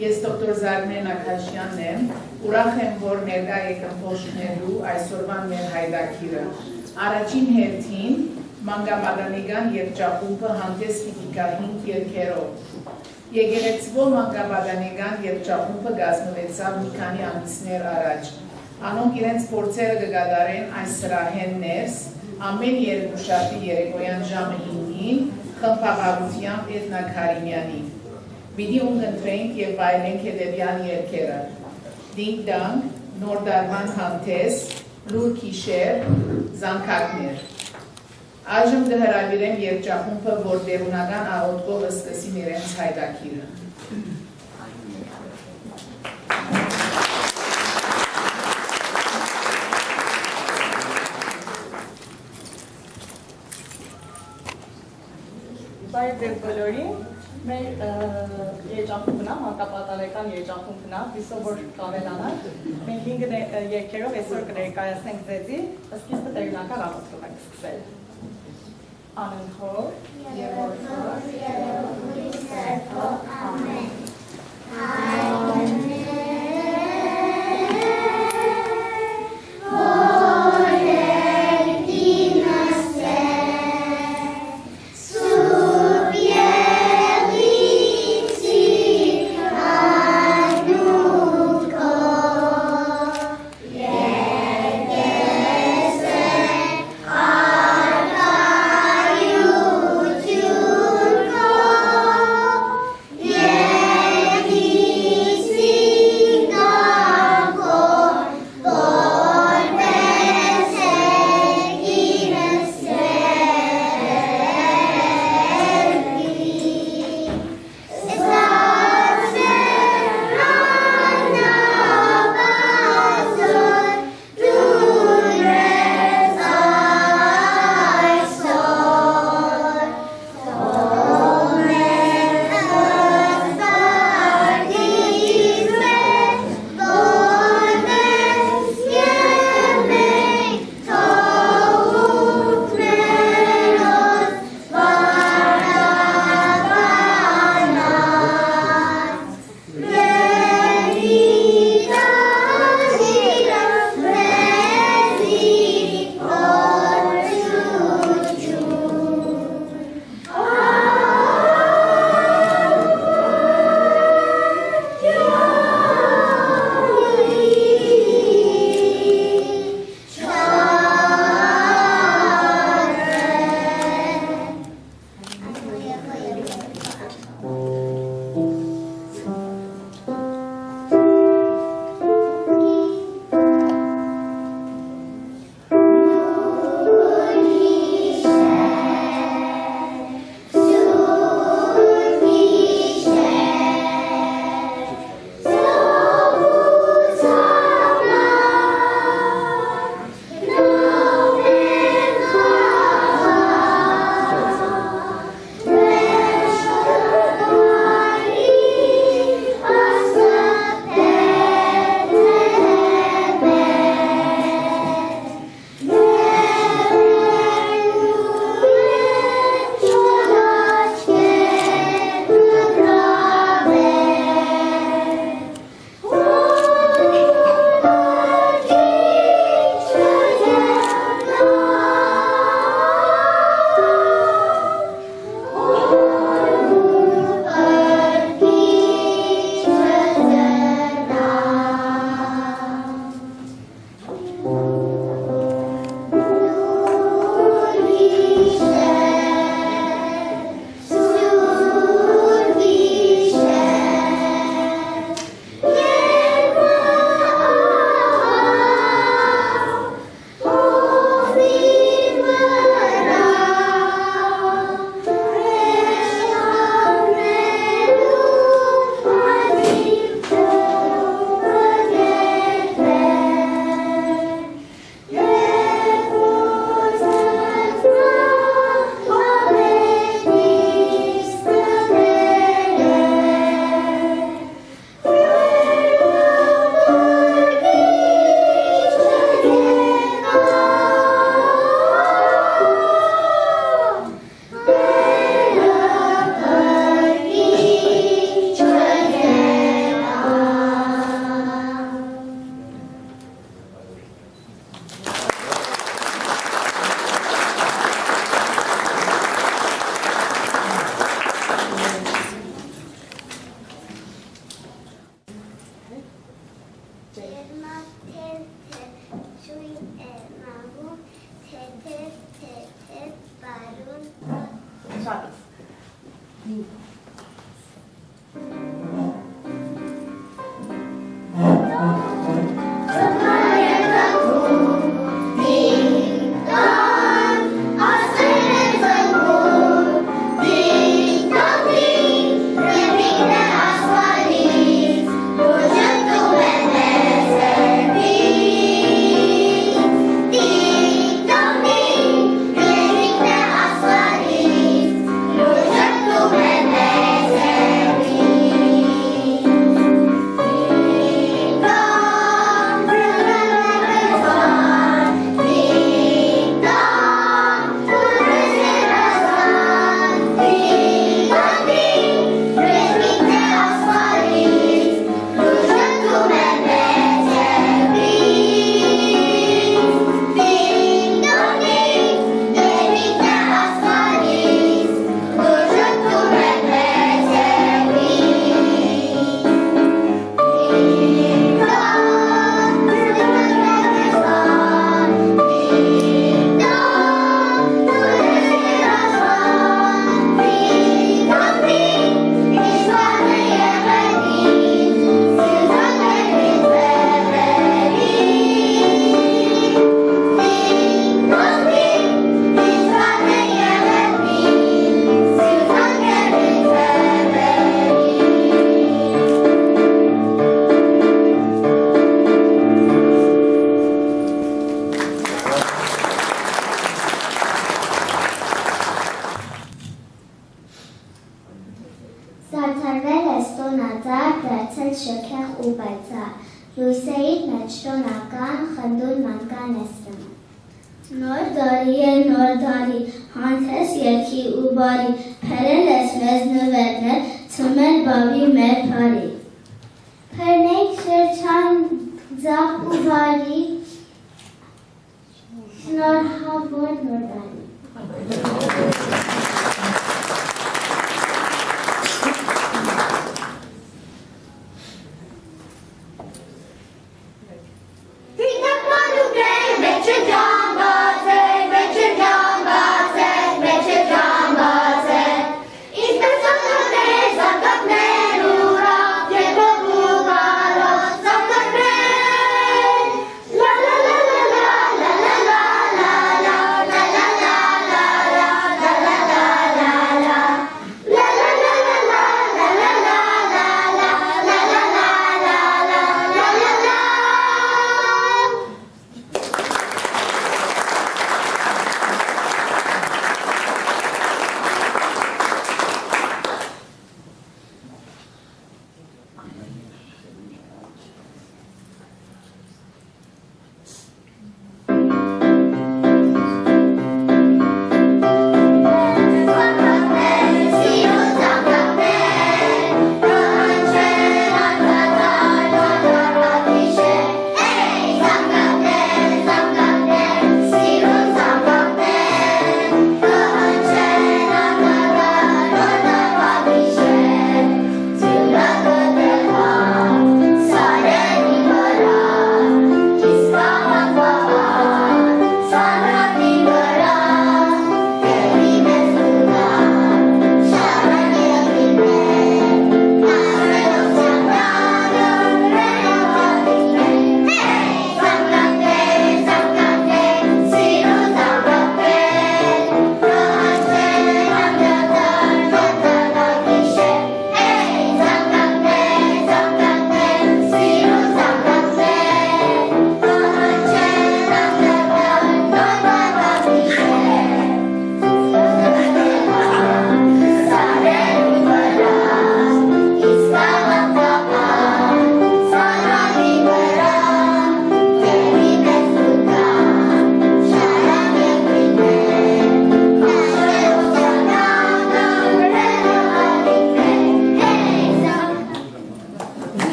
Ես դոկտոր Զարմեն Աքաշյանն եմ, ուրախ եմ, որ ներկա եք ըմբոշխնելու այսօրվան մեր հայդակիրը։ Առաջին հերթին մանկաբադանեգան երգչախումբը հանդես պիտի գա 5 երգերով։ Եկեղեցվո մանկաբադանեգան երգչախումբը կազմվեցավ մի քանի ամիսներ առաջ։ Անոնք իրենց փորձերը կգադարեն այս սրահեն ներս, ամեն երկուշաբթի երեկոյան ժամը 5-ին խմբավարությամբ Էթնակարինյանին։ Պիտի ունկնդրենք և վայելենք հետևյալ երգերը. Դինգ դանգ, նոր դարման հանդես, լուր քիշեր, զանգակներ։ Այժմ կհրավիրեմ երգչախումբը, որ դերունական աղոթքով սկսին իրենց հայդակիրը։ Բարև ձեզ բոլորին, մեր երգչախումբն է, մանկապատանեկան երգչախումբն է, հույսով որ կավելանանք։ Մենք 5 երգերով այսօր կներկայացնենք ձեզի, սկիզբը տերունական աղոթքով ենք սկսել։ Անընդհոր և որդոր և ուրիշ սրբով, ամեն։ Yeah.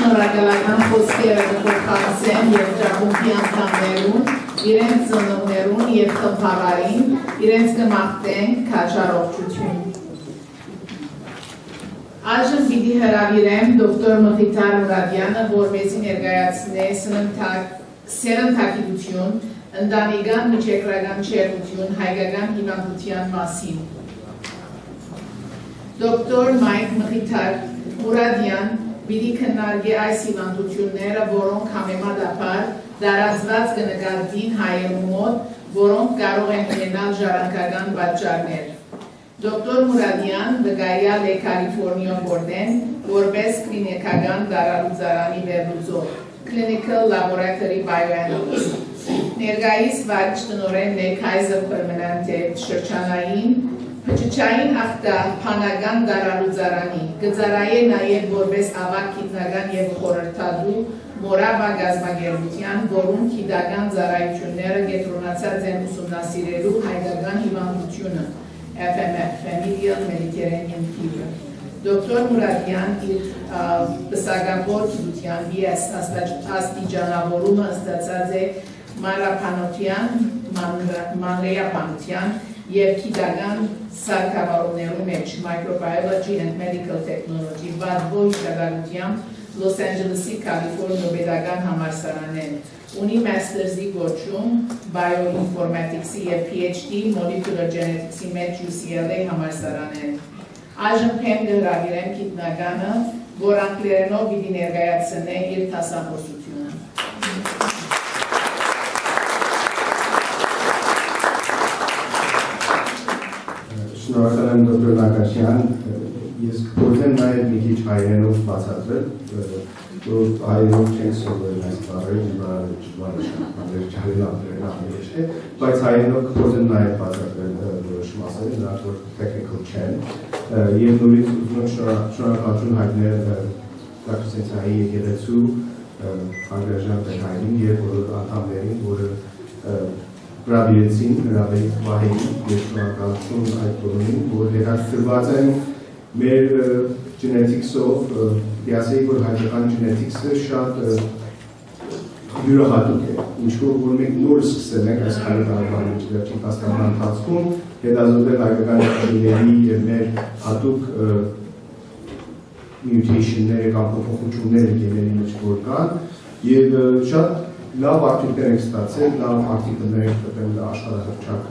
շնորհակալական խոսքերը կփոխանցեմ երջանկի անդամներուն, իրենց ծնողներուն եւ խմբարային, իրենց կմաղթենք քաջառողջություն։ Այժմ պիտի հրավիրեմ դոկտոր Mkhitar Moradiանը, որ մեզի ներկայացնե սերնդակիտություն, ընտանեկան միջերկրական շերտություն հայկական հիվանդության մասին։ Դոկտոր Mkhitar Moradian պիտի քննարկի այս հիվանդությունները, որոնք համեմատաբար տարածված կնկատվին հայերու մոտ, որոնք կարող են ունենալ ժառանգական պատճառներ։ Դոկտոր Moradian վկայյալ է Կալիֆորնիա գործեն որպես կլինիկական դարալուծարանի վերլուծող, Clinical Laboratory Bioanalyst։ Ներկայիս վարիչ տնօրենն է Kaiser Permanente շրջանային Փչչային ախտահանական դարալուծարանի, կծառայե նաև որպես ավագ գիտնական և խորհրդատու Մորաբա գազագերբության, որում գիտական ծառայությունները կենտրոնացած են ուսումնասիրելու հայկական հիվանդությունը FMF, Familial Mediterranean Fever։ Դոկտոր Moradian իր պսակավոր գիտության BS աստիճանավորումը ստացած է մանրափանության, մանրեաբանության և գիտական սարքավորումներու մեջ Microbiology and Medical Technology վադվո հիշադակությամբ Los Angeles-ի Կալիֆորնիա պետական համալսարանեն, ունի մաստերզի գոչում Bioinformatics-ի և PhD Molecular Genetics-ի մեջ UCLA համալսարանեն։ Այժմ փեմ կհրավիրեմ գիտնականը, որ անգլերենով պիտի ներկայացնե իր դասախոսությունը։ Շնորհակալ եմ դոկտոր Նակաշյան, ես կփորձեմ նաև մի քիչ հայերենով բացատրել, որ հայերենով չենք սովորել այս բառերը, բայց հայերենով կփորձեմ նաև բացատրել որոշ մասերը, նրանք որ technical չեն, եւ նորից ուզում եմ շնորհակալություն հայտնել Crescenta-ի եկեղեցու անգաժանտ հայրին եւ բոլոր անդամներին, որը հրավիրեցին, հրավերից վահին և շնորհակալություն այդ բոլորին, որ հետաքրքրված են մեր genetics-ով, դիասեի, որ հայկական genetics-ը շատ յուրահատուկ է, ինչու որ մենք նոր սկսել ենք այս քանի տարվա վերջին տասնամյա ընթացքում հետազոտել հայկական գեների և մեր հատուկ mutation-ները կամ փոփոխությունները գեների մեջ որ կան և շատ լավ արդյունքներ ենք ստացել, լավ արտիկլներ ենք տվել աշխարհահռչակ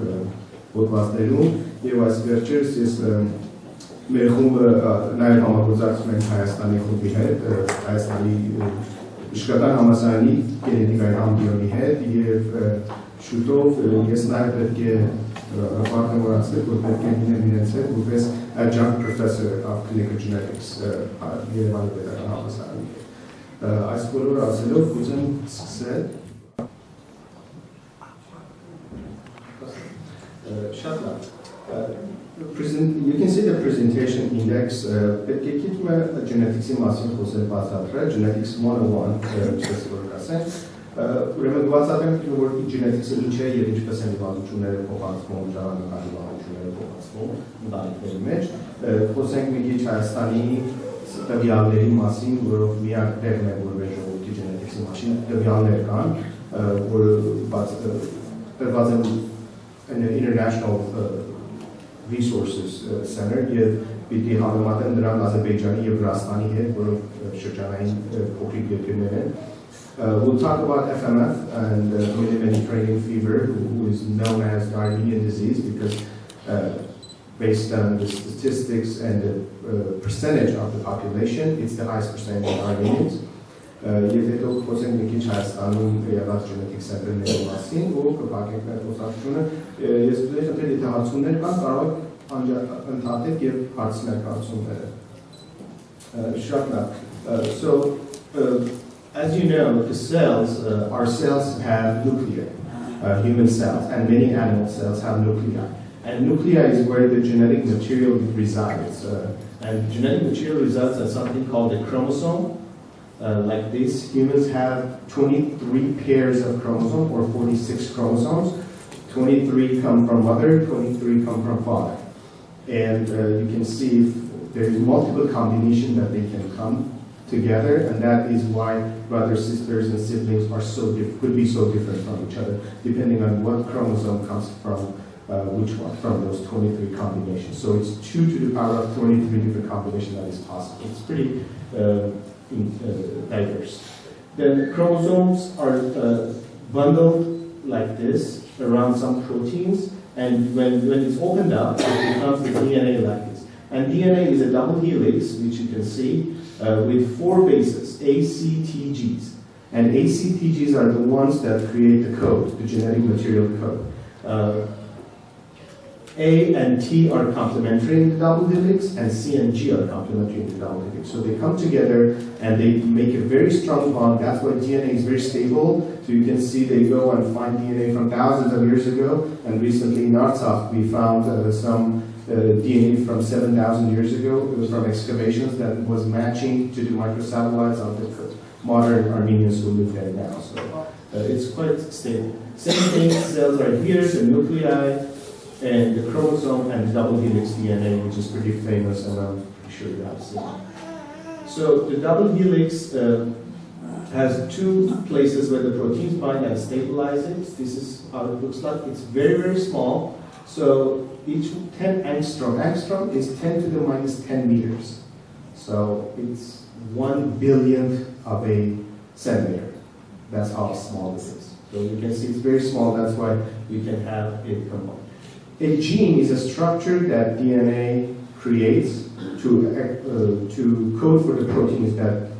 հոդվածներում և այս վերջերս ես մեր խումբը նաև համագործակցում ենք Հայաստանի խումբի հետ, Հայաստանի Իշխական համալսարանի գենետիկայի ամբիոնի հետ և շուտով ես նաև պետք է պարտավորացնել, որ պետք է լինեմ իրենց հետ որպես adjunct professor of clinical genetics Երևանի պետական համալսարանի հետ։ Այս բոլորը ասելով կուզեմ սկսել։ Շատ լավ։ You can see the presentation index. Պետք է գիտում է genetics-ի մասին խոսել բացատրել, genetics 101 չես որ ասեմ։ Ուրեմն բացատրեմ որ genetics-ը ինչ է եւ ինչպես են հիվանդությունները փոխանցվում, ժառանգական հիվանդությունները փոխանցվում ընտանիքների մեջ։ Խոսենք մի քիչ Հայաստանի տվյալների մասին, որով միակ տեղն է որ մեր ժողովրդի genetics-ի մասին տվյալներ կան, որը տրված են international resources center եւ պիտի համեմատեն նրան Ադրբեջանի եւ Վրաստանի հետ, որով շրջանային փոքրիկ երկրներ են։ We'll talk about FMF and Mediterranean fever, who is known as the Armenian disease because based on the statistics and the percentage of the population, it's the highest percentage of Armenians. Եվ հետո խոսենք մի քիչ Հայաստանում եղած genetic center-ների մասին, ու կփակենք այդ խոսակցությունը։ Ես կուզեի խնդրել եթե հարցումներ կան, կարող եք ընդհատել եւ հարցնել հարցումները։ Շատ լավ։ So as you know, the cells, our cells have nuclei, human cells, and many animal cells have nuclei. And nuclei is where the genetic material resides. And genetic material resides at something called a chromosome. Like this, humans have 23 pairs of chromosomes, or 46 chromosomes. 23 come from mother, 23 come from father. And you can see there is multiple combinations that they can come together, and that is why brothers, sisters, and siblings are could be so different from each other, depending on what chromosome comes from which one from those 23 combinations. So it's 2 to the power of 23 different combinations that is possible. It's pretty diverse. Then chromosomes are bundled like this around some proteins, and when it's opened up, it becomes the DNA like this. And DNA is a double helix, which you can see, with 4 bases, ACTGs. And ACTGs are the ones that create the code, the genetic material code. A and T are complementary in the double helix, and C and G are complementary in the double helix. So they come together and they make a very strong bond. That's why DNA is very stable. So you can see they go and find DNA from thousands of years ago. And recently in Artsakh, we found some DNA from 7,000 years ago. It was from excavations that was matching to the microsatellites of the modern Armenians who live there now. So it's quite stable. Same thing, cells are here, the nuclei, and the chromosome and the double helix DNA, which is pretty famous, and I'm pretty sure you have seen it. So the double helix has 2 places where the proteins bind and stabilize it. This is how it looks like. It's very, very small. So each 10 angstrom is 10 to the minus 10 meters. So it's 1 billionth of a centimeter. That's how small this is. So you can see it's very small. That's why you can have it combined. A gene is a structure that DNA creates to code for the proteins that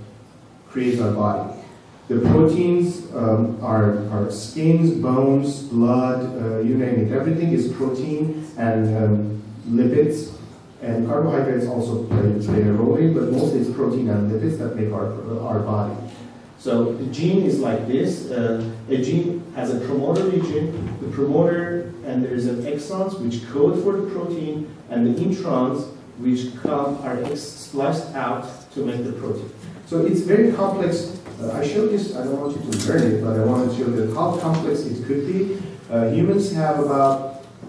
create our body. The proteins are skins, bones, blood, you name it. Everything is protein and lipids, and carbohydrates also play a role in it, but mostly it's protein and lipids that make our body. So the gene is like this. A gene has a promoter region. The promoter, and there's an exons which code for the protein, and the introns which are spliced out to make the protein. So it's very complex. I showed this, I don't want you to learn it, but I want to show you how complex it could be. Humans have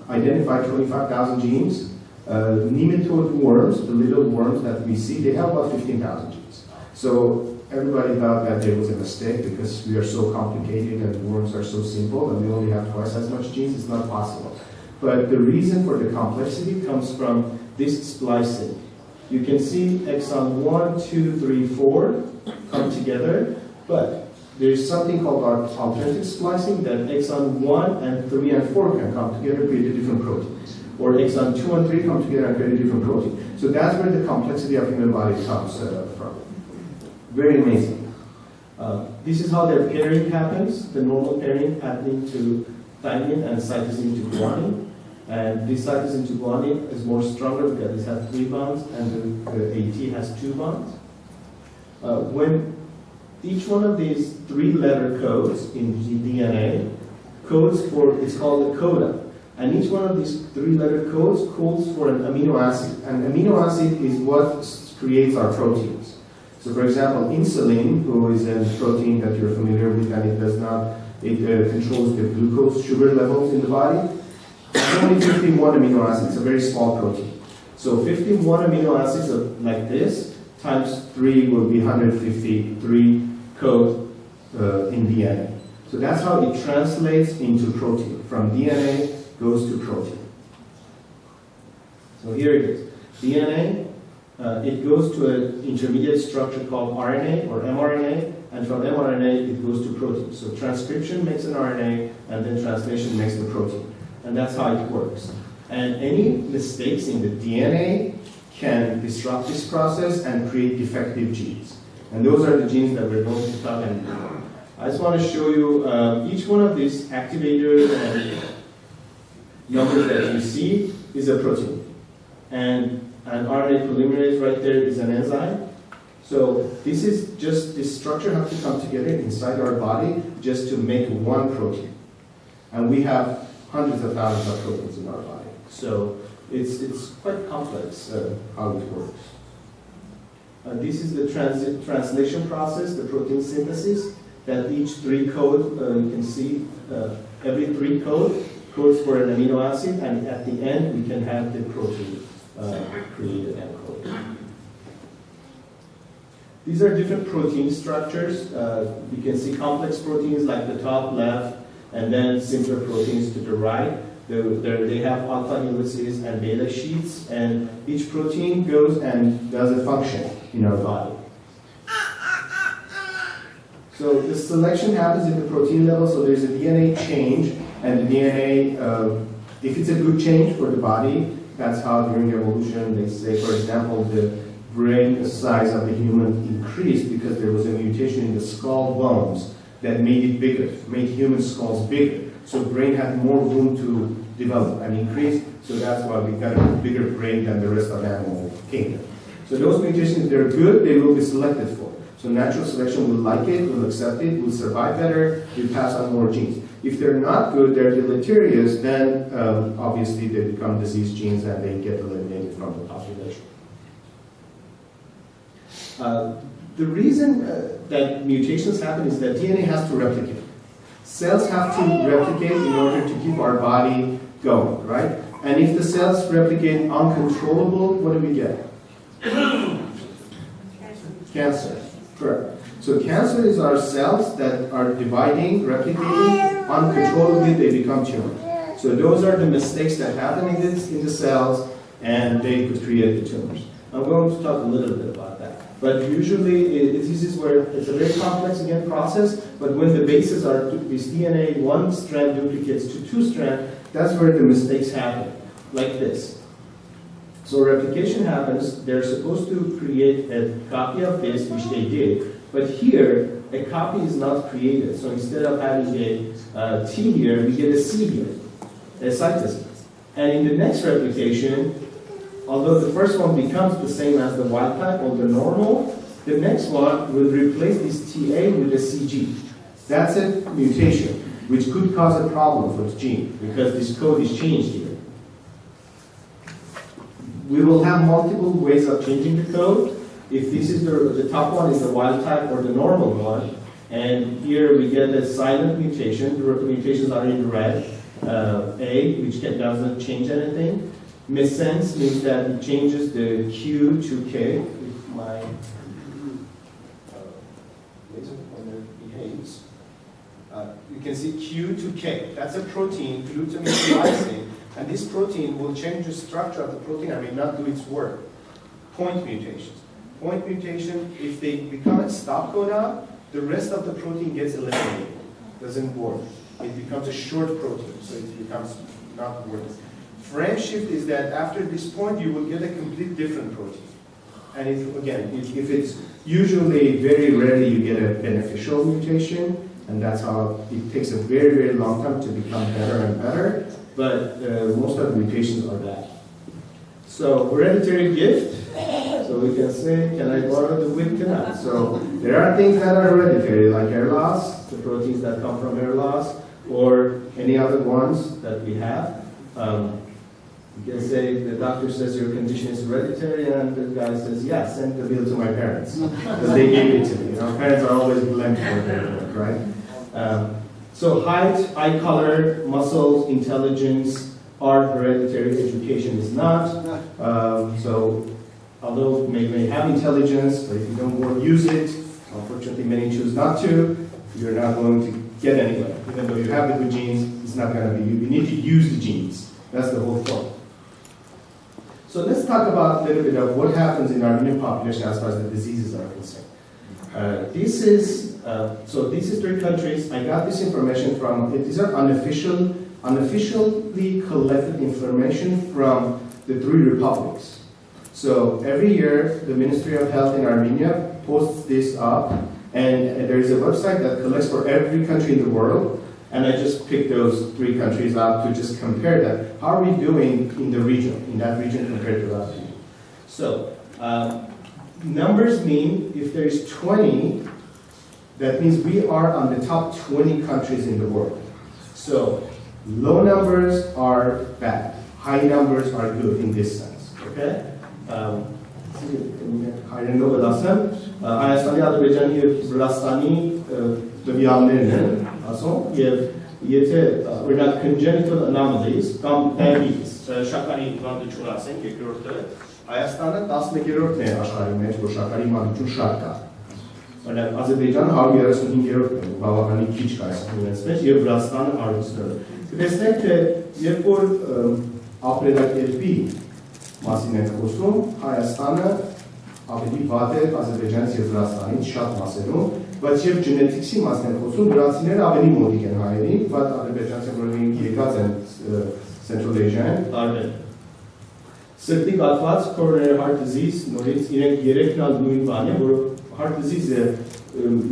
identified 25,000 genes. Nematode worms, the little worms that we see, they have about 15,000 genes. So everybody thought that there was a mistake because we are so complicated and worms are so simple and we only have twice as much genes. It's not possible. But the reason for the complexity comes from this splicing. You can see exon 1, 2, 3, 4 come together, but there's something called alternative splicing that exon 1 and 3 and 4 can come together and create a different protein. Or exon 2 and 3 come together and create a different protein. So that's where the complexity of human body comes from. Very amazing. This is how their pairing happens. The normal pairing happening to thymine and cytosine to guanine. And this cytosine to guanine is more stronger because this has 3 bonds and the AT has 2 bonds. When each one of these 3-letter codes in the DNA codes for, it's called a coda. And each one of these 3-letter codes codes for an amino acid. And amino acid is what creates our proteins. So for example, insulin, who is a protein that you're familiar with, and it controls the glucose sugar levels in the body. It's only 51 amino acids, it's a very small protein. So 51 amino acids like this, times 3 will be 153 code in DNA. So that's how it translates into protein. From DNA goes to protein. So here it is. DNA, it goes to an intermediate structure called RNA or mRNA, and from mRNA it goes to protein. So transcription makes an RNA, and then translation makes the protein. And that's how it works. And any mistakes in the DNA can disrupt this process and create defective genes. And those are the genes that we're going to talk about. I just want to show you each one of these activators and numbers that you see is a protein. And an RNA polymerase right there is an enzyme. So this is just, this structure has to come together inside our body just to make one protein. And we have hundreds of thousands of proteins in our body. So it's quite complex how it works. This is the translation process, the protein synthesis, that each 3 code, you can see every 3 code codes for an amino acid, and at the end we can have the protein created and coded. These are different protein structures. You can see complex proteins like the top left, and then simpler proteins to the right. They have alpha helices and beta sheets, and each protein goes and does a function in our body. So the selection happens at the protein level, so there's a DNA change, and the DNA, if it's a good change for the body, that's how during evolution they say, for example, the brain size of the human increased because there was a mutation in the skull bones that made it bigger, made human skulls bigger. So brain had more room to develop and increase, so that's why we got a bigger brain than the rest of the animal kingdom. So those mutations, if they're good, they will be selected for. So natural selection will like it, will accept it, will survive better, will pass on more genes. If they're not good, they're deleterious, then obviously they become disease genes and they get eliminated from the population. The reason that mutations happen is that DNA has to replicate. Cells have to replicate in order to keep our body going, right? And if the cells replicate uncontrollable, what do we get? Cancer. Correct. So cancer is our cells that are dividing, replicating uncontrollably, they become tumors. So those are the mistakes that happen in the cells, and they could create the tumors. I'm going to talk a little bit about that. But usually diseases where it's a very complex, again, process, but when the bases are this DNA, one strand duplicates to two strands, that's where the mistakes happen, like this. So replication happens, they're supposed to create a copy of this, which they did, but here, a copy is not created. So instead of having a T here, we get a C here, a cytosine. And in the next replication, although the first one becomes the same as the wild type or the normal, the next one will replace this TA with a CG. That's a mutation, which could cause a problem for the gene, because this code is changed here. We will have multiple ways of changing the code. If this is the top one is the wild type or the normal one, and here we get a silent mutation, the mutations are in red, A, which doesn't change anything. Missense means that it changes the Q to K. If my laser pointer behaves, you can see Q to K. That's a protein, glutamate lysine, and this protein will change the structure of the protein and may not do its work. Point mutations. Point mutation, if they become a stop codon, the rest of the protein gets eliminated. Doesn't work. It becomes a short protein, so it becomes not working. Frame shift is that after this point, you will get a complete different protein. And if it's usually very rarely you get a beneficial mutation, and that's how it takes a very, very long time to become better and better, but most of the mutations are bad. So hereditary gift, so we can say, can I borrow the wig tonight? So there are things that are hereditary, like hair loss, the proteins that come from hair loss, or any other ones that we have. You can say the doctor says your condition is hereditary, and the guy says, yeah, send the bill to my parents, because they gave it to me. You know, parents are always blamed for their work, right? So height, eye color, muscles, intelligence are hereditary. Education is not. So although you may have intelligence, but if you don't use it, unfortunately many choose not to, you're not going to get anywhere. Even though you have the good genes, it's not going to be you. You need to use the genes. That's the whole point. So let's talk about a little bit of what happens in our Armenian population as far as the diseases are concerned. These is 3 countries. I got this information from, these are unofficially collected information from the 3 republics. So every year, the Ministry of Health in Armenia posts this up, and there is a website that collects for every country in the world, and I just picked those 3 countries out to just compare that. How are we doing in the region, in that region compared to last year? So, numbers mean if there is 20, that means we are on the top 20 countries in the world. So, low numbers are bad. High numbers are good in this sense. Okay? Հայրենով ասեմ, Հայաստանի, Ադրբեջանի և Վրաստանի տվյալներն են ասում, և եթե օրինակ congenital anomalies կամ diabetes, շաքարի հիվանդություն ասենք, երկրորդը, Հայաստանը 11-րդն է աշխարհի մեջ, որ շաքարի հիվանդություն շատ կա։ Օրինակ Ադրբեջանը 135-րդ է, բավականին քիչ կա այս իրենց մեջ, եւ Վրաստանը 100-րդ։ Տեսնեք, թե երբ որ ապրելակերպի մասին ենք խոսում, Հայաստանը ավելի վատ է Ադրբեջանից եւ Վրաստանից շատ մասերում, բայց երբ genetics-ի մասին ենք խոսում, վրացիները ավելի մոտիկ են հայերին, բայց ադրբեջանցիները, որոնք եկած են Central Asia-ն, տարբեր։ Սրտի կաթված coronary heart disease, նորից իրենք երեքն ալ նույն բանն է, որ heart disease-ը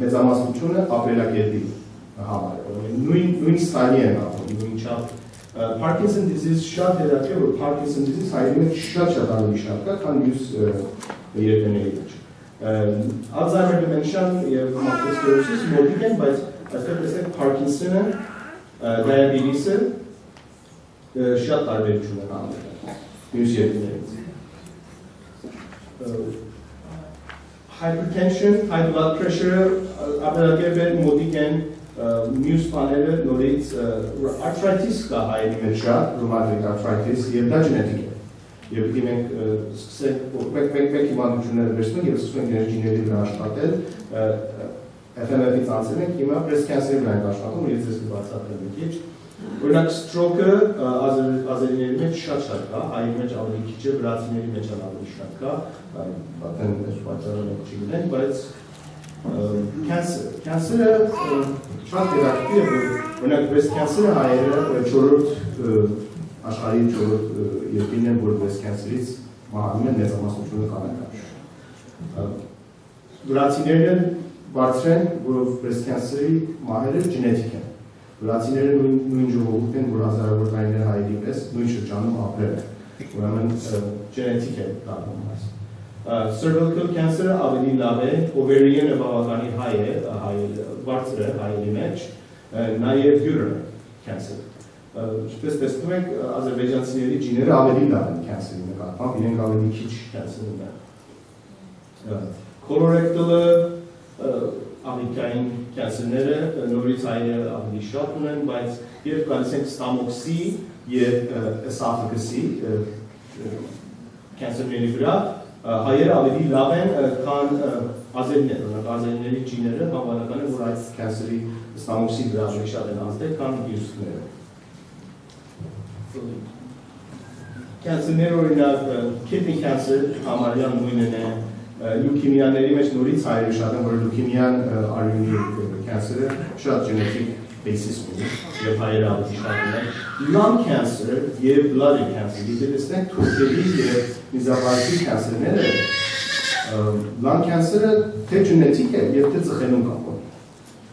մեծամասնությունը ապրելակերպի համար է, նույն ստայլի են ապրում, նույն չափ։ Parkinson disease շատ հետաքրքիր է, որ Parkinson disease հայերին մեջ շատ ավելի շատ կա, քան մյուս երեխաների մեջ։ Alzheimer dementia եւ multiple sclerosis մոտիկ են, բայց այստեղ տեսեք Parkinson-ը, diabetes-ը շատ տարբերություն են անում մյուս երեխաներից։ Hypertension, high blood pressure, ապրելակերպեր մոտիկ են մյուս բաները նորից arthritis կա հայերի մեջ շատ, rheumatoid arthritis եւ դա genetic է։ Եվ դի մենք սկսենք մեկ հիմանդությունները վերցնենք եւ սկսենք էներգիների վրա աշխատել, FMF-ից անցել ենք, հիմա breast cancer-ի վրա ենք աշխատում, ես ձեզ կբացատրեմ մի քիչ։ Օրինակ stroke-ը ազերիների մեջ շատ կա, հայերի մեջ ավելի քիչ է, վրացիների մեջ ավելի շատ կա, պատեն այս պատճառը մենք չգիտենք, բայց cancer-ը շատ հետաքրքիր է, օրինակ breast cancer-ը հայերը 4-րդ աշխարհի 4-րդ երկիրն են, որ breast cancer-ից մահանում են մեծամասնությունը կանանց։ Վրացիները բարձր են, որով breast cancer-ի մահերը genetic են։ Վրացիները նույն ժողովուրդ են, որ հազարավոր տարիներ հայերի պես նույն շրջանում ապրել են։ Ուրեմն genetic է դառնում այս։ Cervical cancer-ը ավելի լավ է, ovarian-ը բավականին հայ է, բարձր է հայերի մեջ, նաև uterine cancer։ Ինչպես տեսնում եք, ադրբեջանցիների ջիները ավելի լավ են cancer-ի նկատմամբ, իրենք ավելի քիչ cancer ունեն։ Colorectal-ը աղիքային cancer-ները նորից հայերը ավելի շատ ունեն, բայց երբ գալիս ենք stomach-ի եւ esophagus-ի cancer-ների վրա, հայերը ավելի լավ են, քան ազերիները, օրինակ ազերիների ջիները բավական է, որ այս cancer-ի stomach-ի վրա ավելի շատ են ազդել, քան մյուսները։ Cancer-ները օրինակ kidney cancer համարյա նույնն է, լյուքեմիաների մեջ նորից հայերը շատ են, որ լյուքեմիան արյունի cancer-ը շատ genetic basis ունի, եւ հայերը ավելի շատ ունեն։ Lung cancer եւ bladder cancer, եթե տեսնենք թուրքերի եւ միզապարքի cancer-ները, lung cancer-ը թե genetic է եւ թե ծխելուն կապ ունի։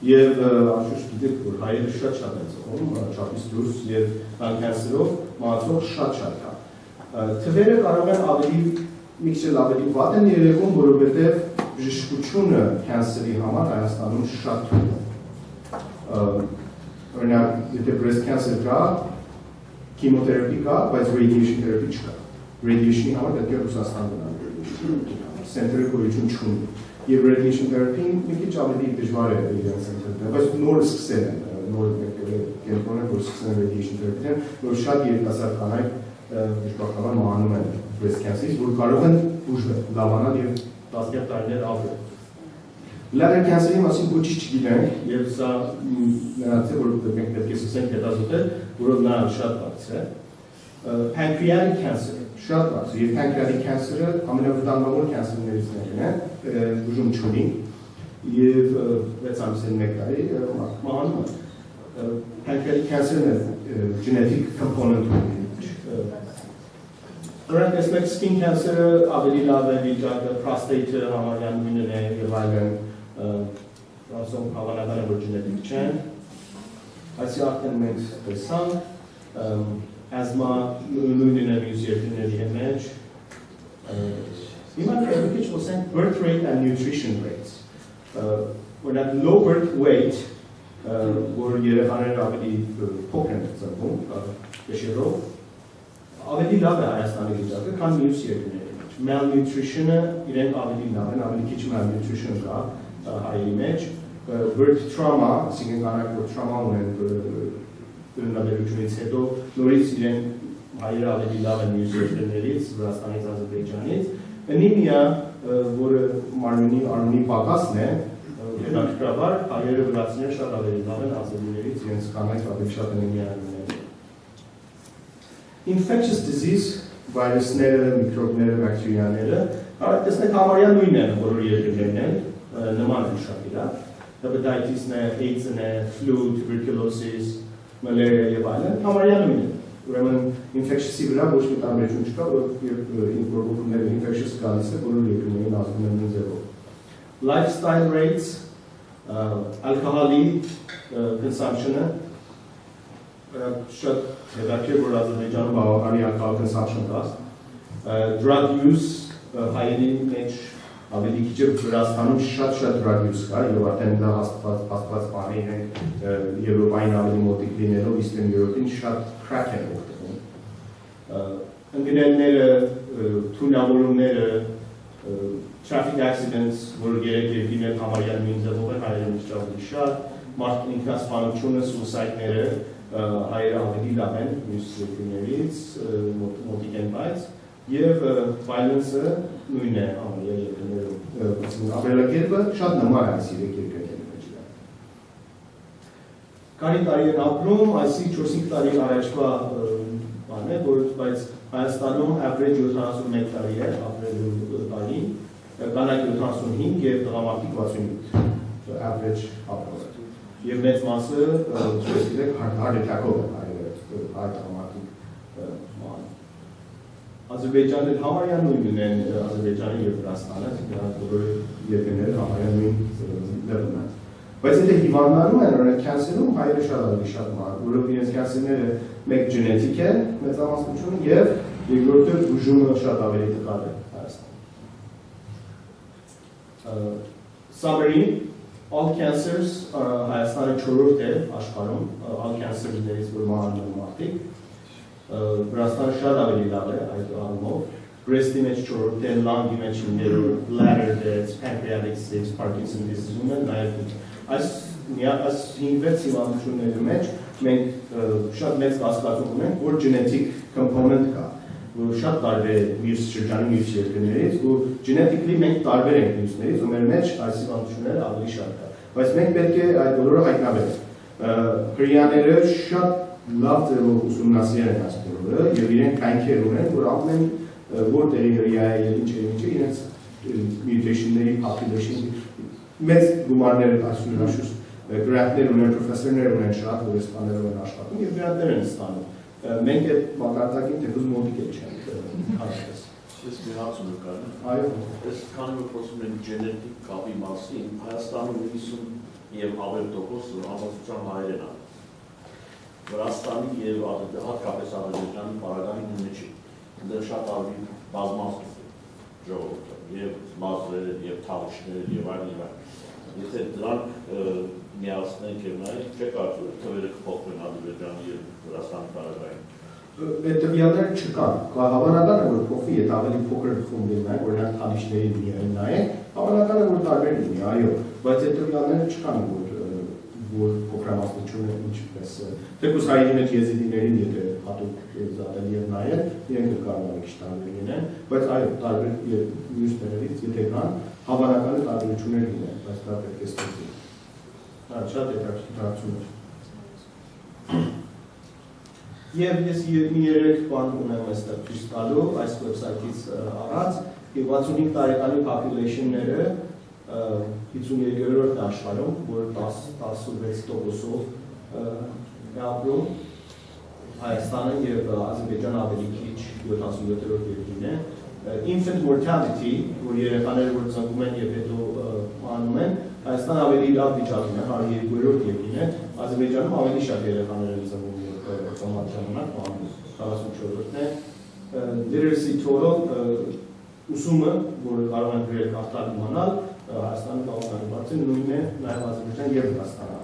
Եվ անշուշտ գիտեք, որ հայերը շատ են ծխում, չափից դուրս եւ lung cancer-ով մահացող շատ կա։ Թվերը կարող են ավելի մի քիչ ավելի վատ են երևում, որովհետև բժշկությունը cancer-ի համար Հայաստանում շատ թույլ է։ Օրինակ, եթե breast cancer կա, chemotherapy կա, բայց radiation therapy չկա։ Radiation-ի համար պետք է Ռուսաստան գնալ։ Center-ը գոյություն չունի։ Եվ radiation therapy-ն մի քիչ ավելի դժվար է իրենց center-ը, բայց նոր սկսել են, նոր կենտրոն է, որ սկսել են radiation therapy-ն, որ շատ երիտասարդ կանայք դժբախտաբար մահանում են breast cancer-ից, որ կարող են ուժվել, լավանալ եւ տասնյակ տարիներ ապրել։ Bladder cancer-ի մասին ոչինչ չգիտենք, եւ սա նրանց է, որ մենք պետք է սկսենք հետազոտել, որով նա շատ բարձր է։ Pancreatic cancer շատ բարձր, եւ pancreatic cancer-ը ամենավտանգավոր cancer-ներից մեկն է, բուժում չունի, եւ 6 ամսին 1 տարի մահանում է։ Pancreatic cancer-ն genetic component ունի։ Օրինակ տեսնեք skin cancer-ը ավելի լավ է վիճակը, prostate-ը համարյա նույնն է եւ այլն, ասում հավանական է որ genetic չեն։ Այսի արդեն մենք տեսանք, asthma նույնն է մյուս երկրների մեջ։ Հիմա մի քիչ խոսենք birth rate and nutrition rates։ Օրինակ low birth weight, որ երեխաները ավելի փոքր են ծնվում, կշիռով, ավելի լավ է Հայաստանի վիճակը, քան մյուս երկրների մեջ։ Malnutrition-ը իրենք ավելի լավ են, ավելի քիչ malnutrition կա հայերի մեջ։ Birth trauma, այսինքն կանայք որ trauma ունեն բնավորությունից հետո, նորից իրենք հայերը ավելի լավ են մյուս երկրներից, Վրաստանից, Ադրբեջանից։ Anemia, որը մարմնի պակասն է, հետաքրքրաբար հայերը վրացիները շատ ավելի լավ են ազերիներից, իրենց կանայք ավելի շատ են միանում։ Infectious disease, վայրուսները, միկրոբները, բակտերիաները, տեսնեք համարյա նույնն են բոլոր երկրներն են, նման են շատ իրար, հեպատիտիսն է, AIDS-ն է, flu, tuberculosis, malaria եւ այլն, համարյա նույնն են։ Ուրեմն infectious-ի վրա ոչ մի տարբերություն չկա, որ infectious գալիս է բոլոր երկրներին ազդում են նույն ձևով։ Lifestyle rates, alcohol consumption-ը, շատ հետաքրքիր որ Ադրբեջանում բավականին alcohol consumption կա, drug use հայերի մեջ ավելի քիչ է Վրաստանում շատ drug use կա, եւ արդեն դա հաստատված բաներ են Եվրոպային ավելի մոտիկ լինելով Eastern Europe-ին շատ crack են օգտվում։ Ընկերները, թունավորումները, traffic accidents, որ երեք երկիրներ համարյա նույն ձևով են հայերը մեջ ավելի շատ, մարդու ինքնասպանությունը, suicide-ները հայերը ավելի լավ են մյուս երկրներից, մոտիկ են բայց, եւ violence-ը նույնն է համարյա երկրներում։ Ապրելակերպը շատ նման է այս երեք երկրների մեջ։ Քանի տարի են ապրում, այսի 4-5 տարի առաջվա բան է, որ բայց Հայաստանում average 71 տարի է ապրելու տարի, կանայք 75 եւ տղամարդիկ 68 average ապրելը։ Եվ մեծ մասը ցույց տվեք heart attack-ով է հայ տղամարդիկ ման։ Ադրբեջանը համարյա նույնն են Ադրբեջանը եւ Վրաստանը, դրանք բոլոր երկրները համարյա նույն լեվելն են։ Բայց եթե հիվանդանում են, օրինակ կյանսերում հայերը շատ ավելի շատ ման, որով իրենց կյանսերները մեկ ջենետիկ է, մեծամասնությունը եւ երկրորդը բուժումը շատ ավելի տկար է Հայաստանում։ Summary, all cancers Հայաստանը 4-րդ է աշխարհում, all cancer-ներից որ մահանում են մարդիկ, Վրաստանը շատ ավելի լավ է այդ առումով, breast-ի մեջ 4-րդ է, lung-ի մեջ 9-րդ, bladder deaths, pancreatic cysts, Parkinson disease-ում են նաև Այս 5-6 հիվանդությունների մեջ մենք շատ մեծ կասկածում ունենք, որ genetic component կա, որ շատ տարբեր է մյուս շրջանի մյուս երկրներից, ու genetically մենք տարբեր ենք մյուսներից, ու մեր մեջ այս հիվանդությունները ավելի շատ կա։ Բայց մենք պետք է այդ բոլորը հայտնաբերենք։ Հրեաները շատ լավ ձևով ուսումնասիրել են այս բոլորը, եւ իրենք կանքեր ունեն, որ ամեն որտեղի հրեա է եւ ինչ իրենց mutation-ների population մեծ գումարներ ասում գրադներ ունեն, պրոֆեսորներ ունեն շատ, որ իսպաներով են աշխատում եւ գրադներ են ստանում։ Մենք այդ մակարդակին թեկուզ մոտիկ չենք հարցրել։ Ես մի հարցում եմ կարող։ Այո։ Ես քանի որ խոսում ենք գենետիկ կապի մասին, Հայաստանում 90 եւ ավելի տոկոսը ամբողջությամբ հայերեն է։ Վրաստանի եւ հատկապես Ադրբեջանի պարագանի նույնը չի։ Դեռ շատ ավելի բազմազգ ժողովուրդ եւ մազրեր եւ թավուշներ եւ այլն։ Եթե դրանք միացնենք եւ նայենք, չէ՞ կարծում եք թվերը կփոխվեն Ադրբեջանի եւ Վրաստանի պարագային։ Այդ տվյալները չկան։ Հավանական է որ փոխվի, եթե ավելի փոքր խումբ լինեն, օրինակ թալիշների միայն նայենք, հավանական է որ տարբեր լինի, այո, բայց այդ տվյալները չկան, որ փոքրամասնությունը ինչպես թեկուզ հայերի մեջ եզիդիներին եթե հատուկ զատել եւ նայել, իրենք կարող են քիչ տարբեր լինեն, բայց այո, տարբեր մյուսներից եթե կան, հավանական է տարբերություններ լինեն, բայց դա պետք է ստեղծի։ Շատ հետաքրքիր հարցում է։ Եվ ես մի 3 բան ունեմ այստեղ ցույց տալու այս վեբսայթից առած, 65 տարեկանի population-ները 53-րդ աշխարհում, որ 16%-ով է ապրում, Հայաստանը եւ Ադրբեջանը ավելի քիչ 77-րդ երկիրն է։ Infant mortality, որ երեխաները որ ծնվում են եւ հետո մահանում են, Հայաստանը ավելի լավ վիճակում է, 102-րդ երկիրն է, Ադրբեջանում ավելի շատ երեխաներ են ծնվում եւ ծնված ժամանակ մահանում, 44-րդն է։ Literacy total ուսումը, որ կարող են գրել կարդալ իմանալ, Հայաստանը բավականին բարձր նույնն է նաև Ադրբեջան եւ Վրաստանը։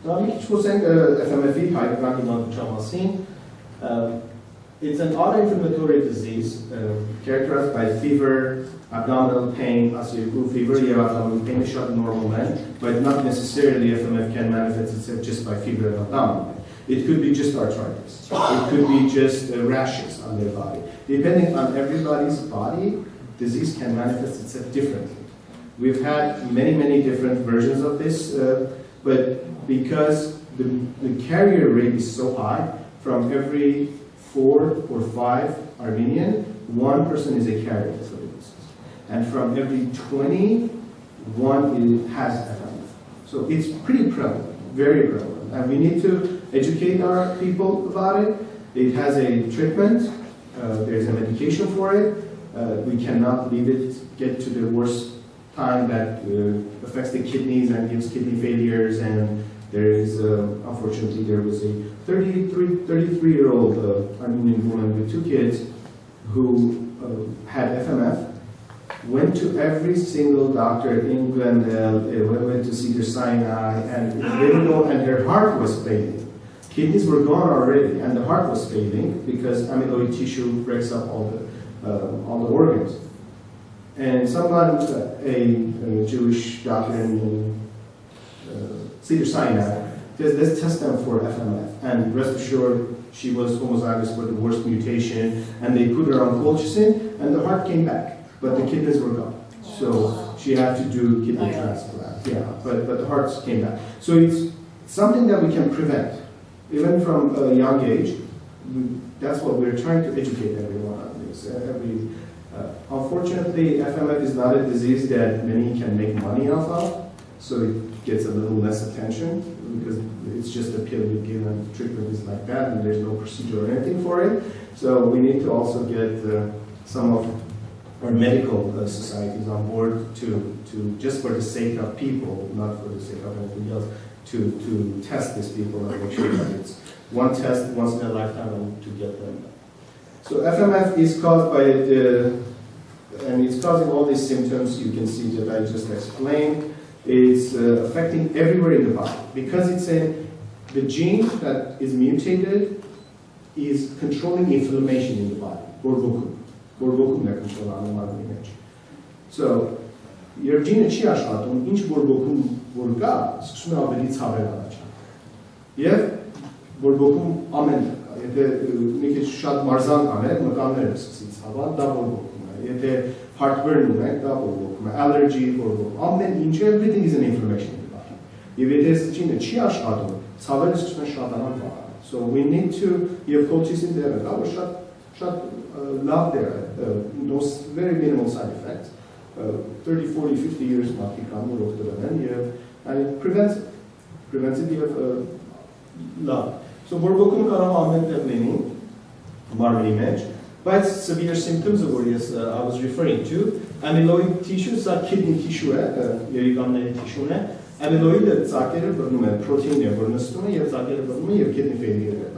Now we խոսենք FMF-ի հայկական հիվանդության մասին։ It's an autoinflammatory disease characterized by fever, abdominal pain, acute fever, abdominal pain is short normal man, but not necessarily FMF can manifest itself just by fever and abdominal pain. It could be just arthritis. It could be just rashes on their body. Depending on everybody's body, disease can manifest itself differently. We've had many different versions of this, but because the carrier rate is so high, from every 4 or 5 Armenian, 1 person is a carrier. And from every 20, 1 has FMF. So it's pretty prevalent, very prevalent. And we need to educate our people about it. It has a treatment. There's a medication for it. We cannot leave it get to the worst time that affects the kidneys and gives kidney failures. And there is, unfortunately, there was a 33-year-old Armenian woman with 2 kids who had FMF. Went to every single doctor in Glendale, went to Cedar Sinai, and her heart was failing. Kidneys were gone already, and the heart was failing because amyloid tissue breaks up all the organs. And someone, a Jewish doctor in Cedar Sinai, says, let's test them for FMF. And rest assured, she was homozygous for the worst mutation, and they put her on colchicine, and the heart came back. But the kidneys were gone. So she had to do kidney transplant. Yeah, but the hearts came back. So it's something that we can prevent, even from a young age. That's what we're trying to educate everyone on this. Unfortunately, FMF is not a disease that many can make money off of, so it gets a little less attention because it's just a pill you give and the treatment is like that and there's no procedure or anything for it. So we need to also get some of our medical societies on board to just for the sake of people, not for the sake of anything else, to test these people and make sure that it's one test once in a lifetime and to get them. So FMF is caused by and it's causing all these symptoms you can see that I just explained. It's affecting everywhere in the body because it's the gene that is mutated is controlling inflammation in the body. So, your gene չի աշխատում, ինչ բորբոքում որ կա, սկսում է ավելի ցավեր առաջանալ։ Եվ բորբոքում ամեն, եթե մի քիչ շատ մարզանք աներ, մկանները սկսի ցավալ, դա բորբոքում է։ Եթե heartburn ունեք, դա բորբոքում է, allergy բորբոքում, ամեն ինչ, everything is an inflammation in the body։ Եվ եթե այս gene-ը չի աշխատում, ցավերը սկսում են շատանալ վաղ։ So we need to, եւ colchicine դերը կա, որ շատ love there, those very minimal side effects. 30, 40, 50 years not become and it prevents it of love. So borbokum karam but severe symptoms of what I was referring to. Amyloid tissue is a kidney tissue, tissue. Amyloid protein kidney failure.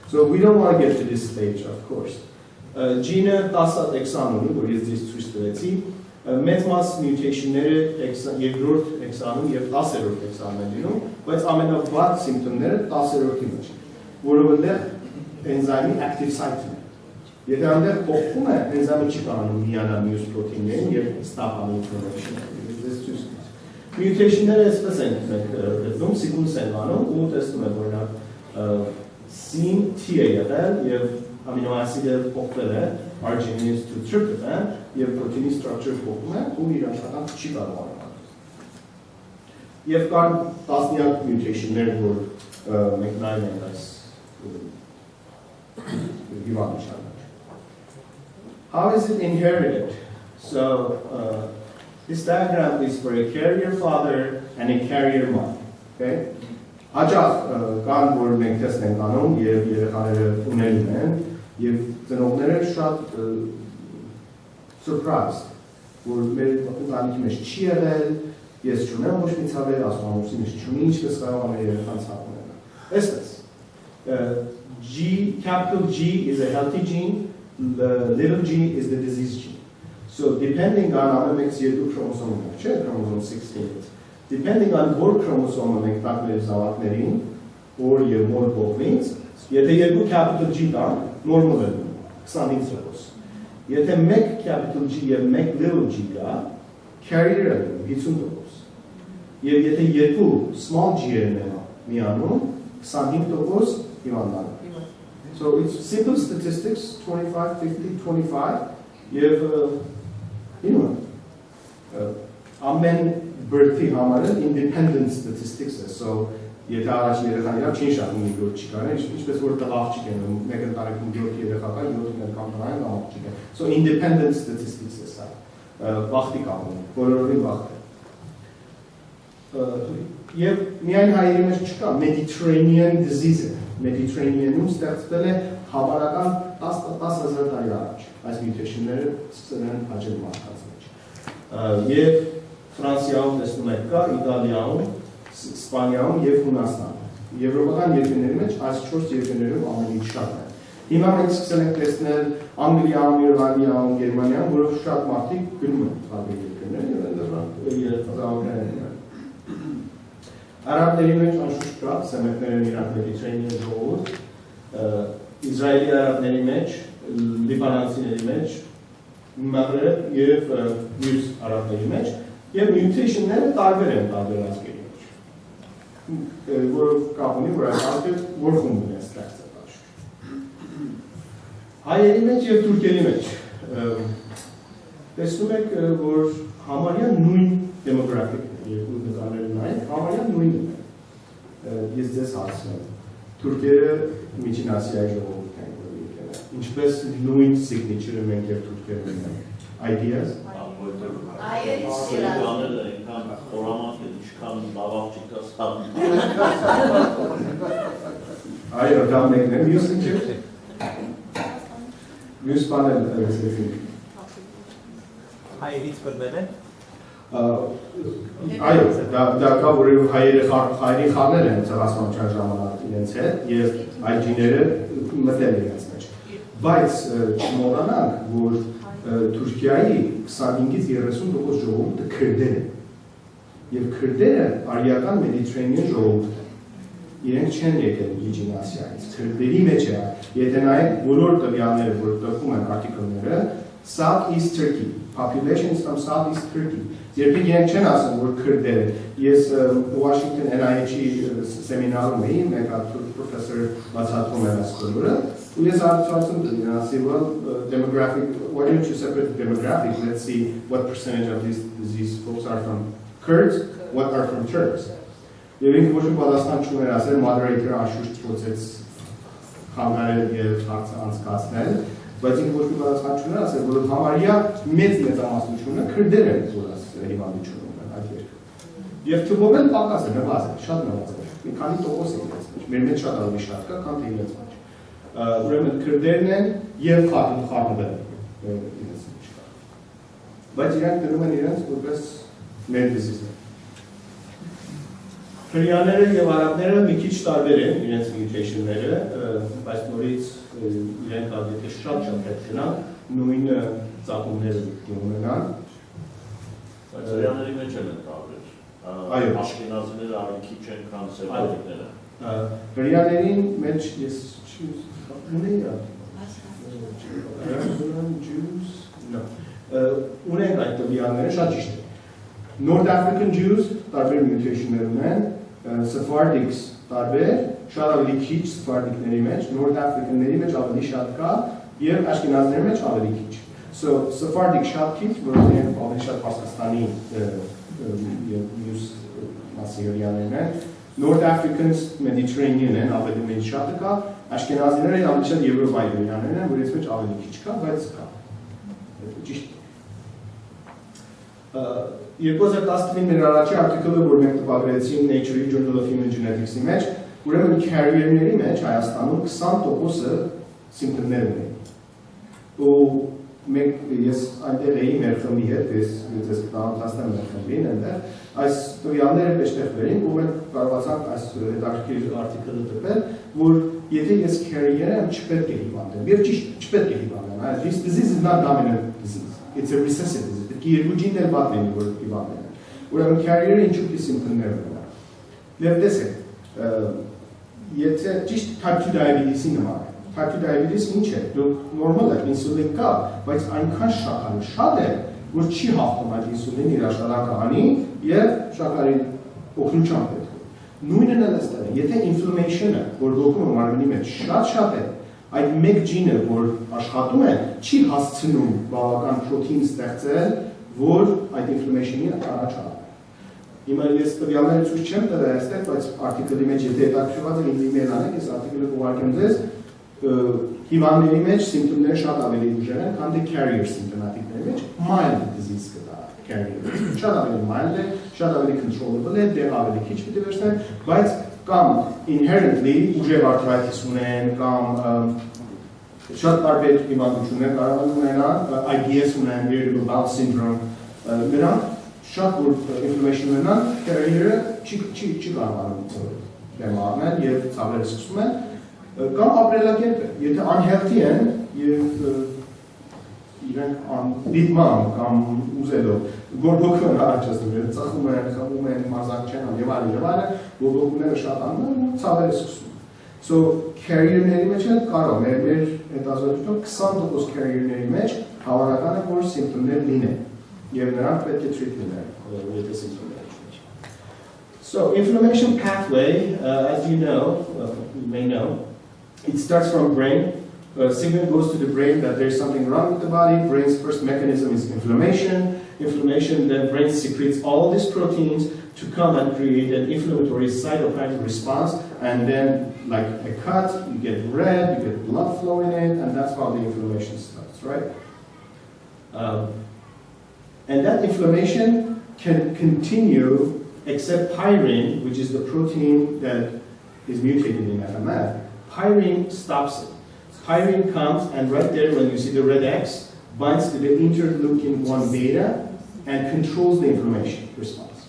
So we don't want to get to this stage, of course. Gene տասատ էքսանունի, որ ես ձեզ ցույց տվեցի, մեծ մաս մյուտեյշնները երկրորդ էքսանում եւ 10-րդ էքսանում են լինում, բայց ամենավատ սիմպտոմները 10-րդի մեջ, որովհետեւ էնզայմի active site-ն է։ Եթե այնտեղ փոխվում է, էնզայմը չի կարողանում միանալ մյուս պրոտիններին եւ ստապանի ինֆորմեյշնը։ Մյուտեյշնները այսպես են գտնում, սիկուս են անում ու տեսնում են, օրինակ CT է եղել եւ amino acid փոխվել է arginine to tryptophan եւ protein structure փոխվում է ու իր աշխատանքը չի կարողանում։ Եվ կան տասնյակ mutation-ներ, որ մենք նայում ենք այս հիվանդությանը։ How is it inherited? So this diagram is for a carrier father and a carrier mother. Okay? Հաճախ կան որ մենք տեստ ենք անում եւ երեխաները ունենում են եւ ծնողները շատ surprised որ մեր ընտանիքի մեջ չի եղել, ես չունեմ ոչ մի ցավեր, ասում եմ չունի, ինչպես կարող է մեր երեխան ցավ ունենալ։ Այսպես capital G is a healthy gene, the little g is the disease gene. So depending on MX2 chromosome, chromosome 16, depending on what chromosome մենք տակներ զավակներին, or եւ մոր բողմից, եթե երկու capital G կան, normal է 25%։ Եթե մեկ capital G եւ մեկ little g կա, carrier է 50%։ Եվ եթե երկու small g-երն են միանում, 25% հիվանդան։ So it's simple statistics, 25, 50, 25, եւ ամեն birth-ի համարը independent statistics է, so եթե առաջի երեխան իրավ չի շահում 7 չկան, ինչպես որ տղա աղջիկ են, մեկը տարեկան 7 երեխա կա, 7 կամ տղային կամ աղջիկ են, so independent statistics է սա, վախտի կապում, բոլորովին վախտ է։ Եվ միայն հայերի մեջ չկա, Mediterranean disease է, Mediterranean-ում ստեղծվել է հավանական 10,000 տարի առաջ, այս mutation-ները սկսել են աճել մարդկանց մեջ։ Եվ Ֆրանսիայում տեսնում եք կա, Իտալիայում, Իսպանիայում և Հունաստանում։ Եվրոպական երկրների մեջ այս 4 երկրներում ամենից շատն են։ Հիմա մենք սկսել ենք տեսնել Անգլիայում, Իռլանդիայում, Գերմանիայում, որով շատ մարդիկ գնում են տարբեր երկրներ և այնտեղ երեխաներն են։ Արաբների մեջ անշուշտ կա, սեմետներն իրանք Mediterranean ժողովուրդ, Իսրայելի արաբների մեջ, լիբանանցիների մեջ, Մաղրեբ և մյուս արաբների մեջ, և mutation-ները տարբեր են տարբեր ազգերի մեջ, որով կապ ունի, որ այս ազգը որ խումբն է ստեղծել աշխարհում։ Հայերի մեջ և թուրքերի մեջ տեսնում եք, որ համարյա նույն դեմոգրաֆիկն է, երկու նկարներն այն, համարյա նույնն է։ Ես ձեզ հարցնում եմ, թուրքերը Միջին Ասիայի ժողովուրդ են, որ եկել են, ինչպես նույն signature-ը մենք և թուրքերը ունենք, ideas։ Հայերից սիրած այնքան խորամանկ է, ինչքան լավաղջիկ կա ստապ։ Այո, դա մեկն է, մյուսն չէ։ Մյուս բանել էսեֆին։ Հայերից բռնել են։ Այո, դա կա, որ հայերի խառնել են ցեղասպանության ժամանակ իրենց հետ և այդ ջիները մտել իրենց մեջ։ Բայց չմոռանանք, որ Թուրքիայի 25-ից 30% ժողովուրդը քրդեր են։ Եվ քրդերը արիական Mediterranean ժողովուրդ են։ Իրենք չեն եկել Միջին Ասիայից, քրդերի մեջ է։ Եթե նայեք բոլոր տվյալները, որ տրվում են արտիկլները, Southeast Turkey, populations from Southeast Turkey։ Երբեք իրենք չեն ասում, որ քրդեր են։ Ես Washington NIH-ի սեմինարում էի, մեկ պրոֆեսոր բացատրում էր այս բոլորը, ու ես հարցնում եմ, ասի, well, demographic, why don't you separate the demographics? Let's see what percentage of these folks are from Kurds, what are from Turks. Եվ ինքը ոչ մի պատասխան չուներ ասել, moderator-ը անշուշտ փորձեց խանգարել և հարցը անցկացնել, բայց ինքը ոչ մի պատասխան չուներ ասել, որ համարյա մեծ մեծամասնությունը քրդեր են, որ այս հիվանդություն ունեն այդ երկրում։ Եվ թվով էլ պակաս է, նվազ է, շատ նվազ է, մի քանի տոկոս է իրենց մեջ, մեր մեջ շատ ավելի շատ կա, քան թե իրենց մեջ։ Ուրեմն քրդերն են և խառնվել իրենց մեջ կա։ Բայց իրանք դնում են իրենց որպես մեր դիզիզը։ Հրեաները և արաբները մի քիչ տարբեր են իրենց mutation-ները, բայց նորից իրենք եթե շատ հետ գնան, նույն ծագումները ունենան։ Բայց հրեաների մեջ են տարբեր։ Աշքենազիները ավելի քիչ են, քան սեպարատները։ Հրեաներին մեջ ես ունեի ունենք այդ տվյալները, շատ ճիշտ է։ North African Jews տարբեր mutation-ներ ունեն, Sephardics տարբեր, շատ ավելի քիչ Sephardic-ների մեջ, North African-ների մեջ ավելի շատ կա և Աշքենազների մեջ ավելի քիչ։ So Sephardic շատ քիչ, որոնք իրենք ավելի շատ Պարսկաստանի և մյուս մասի հրեաներն են, North Africans Mediterranean են, ավելի մեծ շատը կա, Աշքենազիները ավելի շատ Եվրոպայի հրեաներն են, որից մեջ ավելի քիչ կա, բայց կա։ Ճիշտ։ 2019 մեր առաջի արտիկլը, որ մենք տպագրեցին Nature Journal of Human Genetics-ի մեջ, ուրեմն carrier-ների մեջ Հայաստանում 20%-ը սիմպտոմներ ունեն։ Ու մենք ես այնտեղ էի մեր խմբի հետ, ես տանտասնեմ մեր խմբին այնտեղ, այս տվյալները մեջտեղ վերին, ու մենք կարողացանք այս հետաքրքիր արտիկլը տպել, որ եթե ես carrier եմ, չպետք է հիվանդեմ, և ճիշտ չպետք է հիվանդեմ, this disease is not dominant disease, it's a recessive disease, պետք է երկու ջինն էլ պատվեն, որ հիվանդեն են, ուրեմն carrier-ը ինչու պի սիմպտոմներ ունենա։ Եվ տեսեք, եթե ճիշտ type 2 diabetes-ի նման է, type 2 diabetes ինչ է, դուք նորմալ եք, ինսուլին կա, բայց այնքան շաքարը շատ է, որ չի հաղթում այդ ինսուլին իր աշխարհակը անի և շաքարի օգնության պետք է։ Նույնն էլ էստեղ է, եթե inflammation-ը, որ ոգում է մարմնի մեջ շատ է, այդ մեկ ջինը, որ աշխատում է, չի հասցնում բավական պրոթեին ստեղծել, որ այդ inflammation-ին առաջանում։ Հիմա ես տվյալները ցույց չեմ տվել այստեղ, բայց article-ի մեջ եթե հետաքրքրված եք email անեք, ես article-ը կուղարկեմ ձեզ, հիվանդների մեջ սիմպտոմները շատ ավելի ուժեղ են, քան carrier symptomatic-ների մեջ mild disease կտա carrier։ Շատ ավելի mild է, շատ ավելի controllable է, դեռ ավելի քիչ պիտի վերցնեն, բայց կամ inherently ուժեղ arthritis ունեն, կամ շատ տարբեր հիվանդություններ կարող են ունենալ, IBS ունեն, irritable bowel syndrome, նրանք շատ որ inflammation ունենան, carrier-ը չի կարողանում դեմ առնել եւ ցավերը սկսում են, կամ ապրելակերպ է, եթե unhealthy են եւ իրենք դիտմամբ կամ ուզելով գորբոքում են առաջացնում, եւ ծախում են, խմում են, մազակ չեն անում եւ այլն, գորբոքները շատանում են ու ցավերը սկսում։ So carrier-ների մեջ էլ կարող մեր հետազոտությունում 20% carrier-ների մեջ հավանական է որ սիմպտոմներ լինեն եւ նրանք պետք է treat լինեն եթե սիմպտոմներ չունեն։ So inflammation pathway, as you may know, it starts from brain. Signal goes to the brain that there's something wrong with the body. Brain's first mechanism is inflammation. Inflammation, then brain secretes all these proteins to come and create an inflammatory cytokine response. And then, like a cut, you get red, you get blood flow in it, and that's how the inflammation starts, right? And that inflammation can continue, except pyrine, which is the protein that is mutated in FMF. Pyrine stops it. Pyrine comes, and right there, when you see the red X, binds to the interleukin-1 beta and controls the inflammation response.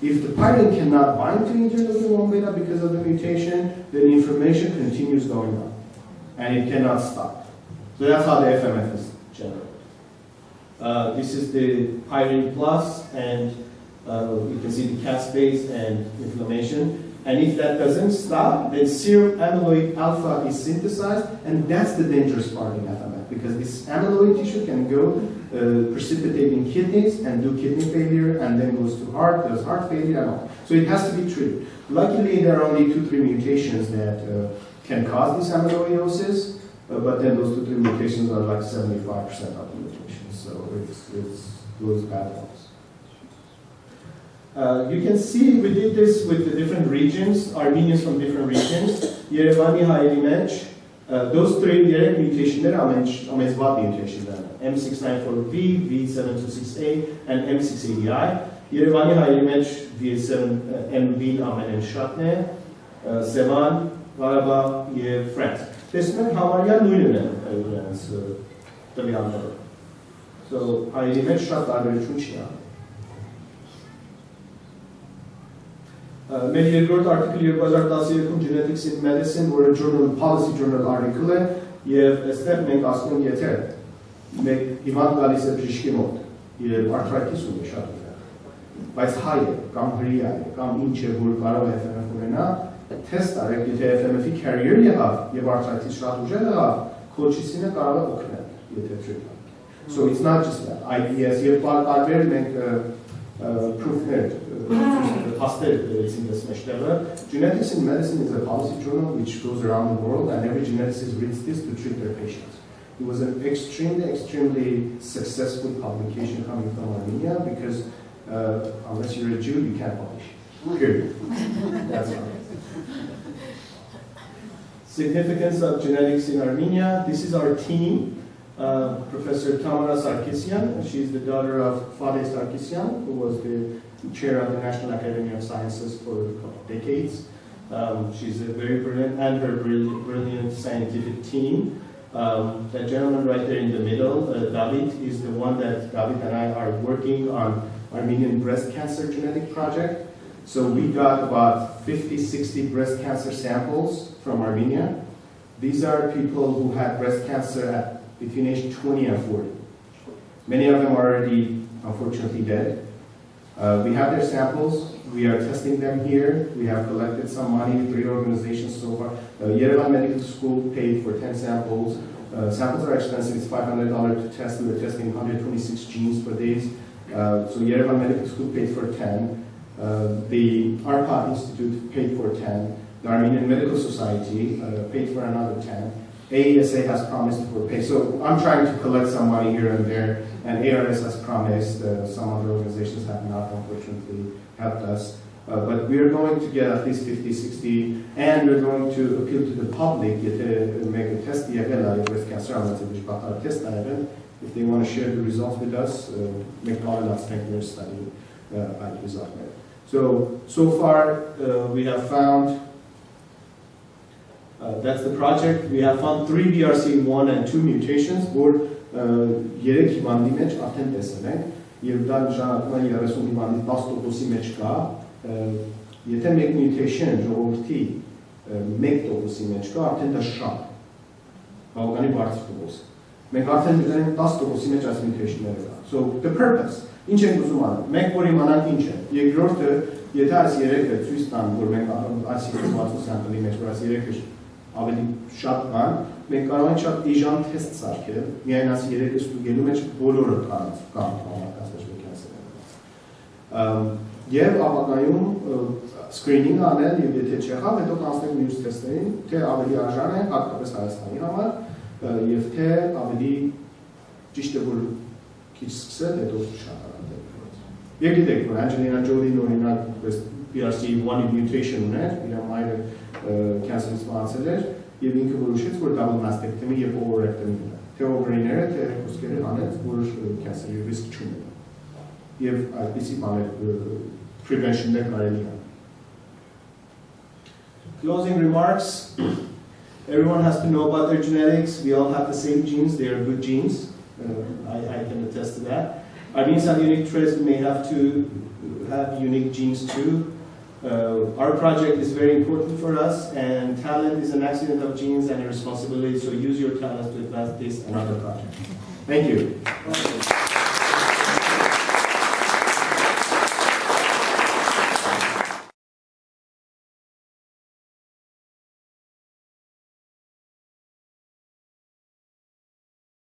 If the pyrine cannot bind to interleukin-1 beta because of the mutation, then the inflammation continues going on, and it cannot stop. So that's how the FMF is generated. This is the pyrine plus, and you can see the caspase and inflammation. And if that doesn't stop, then serum amyloid alpha is synthesized, and that's the dangerous part in FMF, because this amyloid tissue can go precipitate in kidneys and do kidney failure, and then goes to heart, does heart failure and all. So it has to be treated. Luckily, there are only 2-3 mutations that can cause this amyloidosis, but then those 2-3 mutations are like 75% of the mutations, so it's those bad ones. You can see we did this with the different regions, Armenians from different regions. Yerevani Hayeli Mench, those three direct mutations, there are amazvat mutations, M694V, V726A, and M680I. Yerevani Hayeli Mench, V7MV, Amen and Shatne, Sevan, Varaba, Yev, France. This meant Hamaria Nunen, so Hayeli Mench Shat Arvechunchia. Մեր երկրորդ article 2012 Genetics in Medicine, որ journal policy journal article է, եւ այստեղ մենք ասում ենք եթե մեկ հիվանդ գալիս է բժշկի մոտ, եւ arthritis ունի շատ ուժեղ, բայց հայ է, կամ հրեա է, կամ ինչ է, որ կարող է FMF ունենա, թեստ արեք, եթե FMF-ի carrier եղավ եւ arthritis շատ ուժեղ եղավ, colchicine-ը կարող է օգնել, եթե treatment։ So it's not just that. IBS եւ տարբեր մենք proof-ներ Genetics in Medicine is a policy journal which goes around the world, and every geneticist reads this to treat their patients. It was an extremely successful publication coming from Armenia because unless you're a Jew, you can't publish. Period. That's all. Significance of genetics in Armenia. This is our team. Professor Tamara Sarkisyan. She's the daughter of Fadeh Sarkisyan, who was the chair of the National Academy of Sciences for decades. She's a very brilliant, and her brilliant scientific team. That gentleman right there in the middle, David, is the one that David and I are working on Armenian breast cancer genetic project. So we got about 50, 60 breast cancer samples from Armenia. These are people who had breast cancer at between age 20 and 40. Many of them are already, unfortunately, dead. We have their samples. We are testing them here. We have collected some money, 3 organizations so far. Yerevan Medical School paid for 10 samples. Samples are expensive. It's $500 to test. We were testing 126 genes for these. So Yerevan Medical School paid for 10. The ARPA Institute paid for 10. The Armenian Medical Society paid for another 10. AESA has promised for pay. So I'm trying to collect some money here and there, and ARS has promised. Some other organizations have not, unfortunately, helped us. But we are going to get at least 50, 60, and we're going to appeal to the public, make a test, breast cancer, if they want to share the results with us, make all an their study at result. So far, we have found, that's the project, we have found 3 BRCA1 and 2 mutations, որ 3 հիվանդի մեջ արդեն տեսել ենք, եւ դա նշանակում է 30 հիվանդի 10%-ի մեջ կա, եթե մեկ mutation ժողովրդի 1%-ի մեջ կա, արդեն դա շատ, բավականին բարձր տոկոս։ Մենք արդեն գտնում 10%-ի մեջ այս mutation-ները կա։ So the purpose, ինչ ենք ուզում անել, մենք որ իմանանք ինչ է, երկրորդը, եթե այս 3-ը ցույց տան, որ մենք այս 50 sample-ի մեջ որ այս 3-ը ավելի շատ կան, մենք կարող ենք շատ էժան թեստ սարքել, միայն այս 3-ը ստուգելու մեջ բոլորը կամ համակարգած կյանսեր։ Եվ ապագայում screening անել եւ եթե չեղավ, հետո կանցնել մյուս թեստերին, թե ավելի արժան է հատկապես Հայաստանի համար, եւ թե ավելի ճիշտ է որ քիչ սկսել, հետո շատ անել։ Եվ գիտեք, որ Angelina Jolie-ն օրինակ BRCA1 mutation ուներ, իր մայրը cancer-ից մահացել էր, եւ ինքը որոշեց, որ double mastectomy եւ ovarectomy ունի։ Թե ovary-ները, թե կուսկերը հանեց, որ cancer-ի risk չունի։ Եվ այդպիսի բաներ prevention-ներ կարելի է։ Closing remarks. Everyone has to know about their genetics. We all have the same genes. They are good genes. I can attest to that. Armenians have unique traits. We may have to have unique genes too. Our project is very important for us, and talent is an accident of genes and a responsibility, so use your talents to advance this and other projects. Thank you.